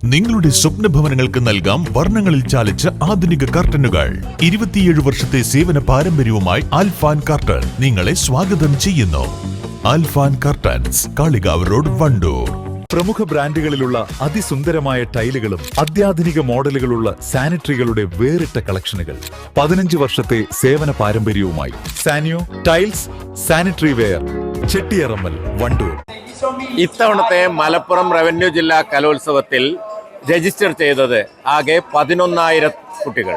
നിങ്ങളുടെ സ്വപ്ന ഭവനങ്ങൾക്ക് നൽകാം വർണ്ണങ്ങളിൽ ചാലിച്ച ആധുനിക കർട്ടനുകൾ. 27 വർഷത്തെ സേവന പാരമ്പര്യവുമായി ആൽഫാൻ കർട്ടൻ നിങ്ങളെ സ്വാഗതം ചെയ്യുന്നു. Alfan curtains, Kalikavu road, Wandoor. പ്രമുഖ ബ്രാൻഡുകളിലുള്ള അതിസുന്ദരമായ ടൈലുകളും അത്യാധുനിക മോഡലുകളുള്ള സാനിറ്ററികളുടെ വേറിട്ട കളക്ഷനുകൾ. 15 വർഷത്തെ സേവന പാരമ്പര്യവുമായി Saniyo tiles, sanitary ware, Chettiyarammal, Wandoor. ഇത്തവണത്തെ മലപ്പുറം റവന്യൂ ജില്ലാ കലോത്സവത്തിൽ രജിസ്റ്റർ ചെയ്തത് ആകെ 11,000 കുട്ടികൾ.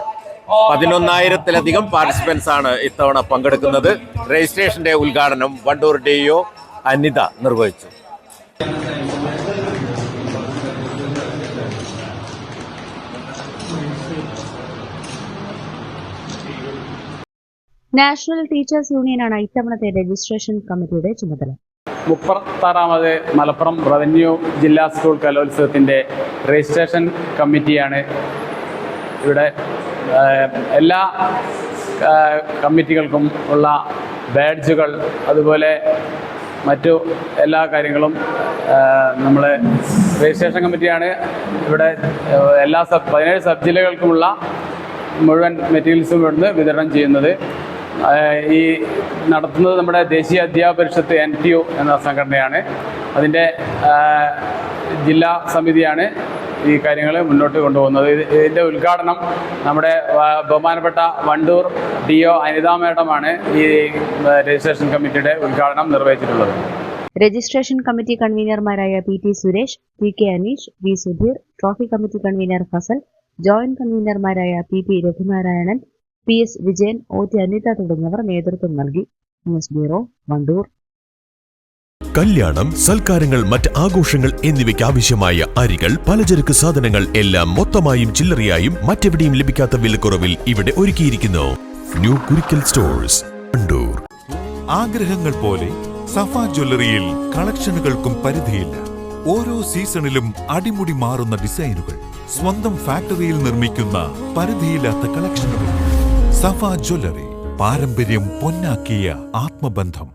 11,000-ലധികം പാർട്ടിസിപ്പൻസ് ആണ് ഇത്തവണ പങ്കെടുക്കുന്നത്. രജിസ്ട്രേഷന്റെ ഉദ്ഘാടനം വണ്ടൂർ DO അനിത നിർവഹിച്ചു. നാഷണൽ ടീച്ചേഴ്സ് യൂണിയനാണ് ഇത്തവണത്തെ രജിസ്ട്രേഷൻ കമ്മിറ്റിയുടെ ചുമതല. 36ാമത് മലപ്പുറം റവന്യൂ ജില്ലാ സ്കൂൾ കലോത്സവത്തിൻ്റെ രജിസ്ട്രേഷൻ കമ്മിറ്റിയാണ് ഇവിടെ. എല്ലാ കമ്മിറ്റികൾക്കും ഉള്ള ബാഡ്ജുകൾ, അതുപോലെ മറ്റു എല്ലാ കാര്യങ്ങളും നമ്മൾ രജിസ്ട്രേഷൻ കമ്മിറ്റിയാണ് ഇവിടെ എല്ലാ 17 സബ് ജില്ലകൾക്കുമുള്ള മുഴുവൻ മെറ്റീരിയൽസും ഇവിടുന്ന് വിതരണം ചെയ്യുന്നത്. ഈ നടത്തുന്നത് നമ്മുടെ ദേശീയ അധ്യാപക പരിഷത്ത് NTU എന്ന സംഘടനയാണ്. അതിൻ്റെ ജില്ലാ സമിതിയാണ് ഈ കാര്യങ്ങൾ മുന്നോട്ട് കൊണ്ടുപോകുന്നത്. ഇതിൻ്റെ ഉദ്ഘാടനം നമ്മുടെ ബഹുമാനപ്പെട്ട വണ്ടൂർ DO അനിത മേഡമാണ് ഈ രജിസ്ട്രേഷൻ കമ്മിറ്റിയുടെ ഉദ്ഘാടനം നിർവഹിച്ചിട്ടുള്ളത്. രജിസ്ട്രേഷൻ കമ്മിറ്റി കൺവീനർമാരായ PT Suresh, PK Aneesh, V Sudheer, trophy committee convener Fazal, joint കൺവീനർമാരായ PP Raghunarayanan, PS Vijayan, OT Anitha തുടങ്ങിയവർ നേതൃത്വം നൽകി. News bureau, Wandoor. കല്യാണം, സൽക്കാരങ്ങൾ, മറ്റ് ആഘോഷങ്ങൾ എന്നിവയ്ക്ക് ആവശ്യമായ അരികൾ, പലചരക്ക് സാധനങ്ങൾ എല്ലാം മൊത്തമായും ചില്ലറയായും മറ്റെവിടെയും ലഭിക്കാത്ത വിലക്കുറവിൽ ഇവിടെ ഒരുക്കിയിരിക്കുന്നു. New Kurikkal stores, Wandoor. ആഗ്രഹങ്ങൾ പോലെ സഫ ജ്വല്ലറിയിൽ കളക്ഷനുകൾക്കും പരിധിയില്ല. ഓരോ സീസണിലും അടിമുടി മാറുന്ന ഡിസൈനുകൾ, സ്വന്തം ഫാക്ടറിയിൽ നിർമ്മിക്കുന്ന പരിധിയില്ലാത്ത കളക്ഷനുകൾ. സഫ ജ്വല്ലറി, പാരമ്പര്യം പൊന്നാക്കിയ ആത്മബന്ധം.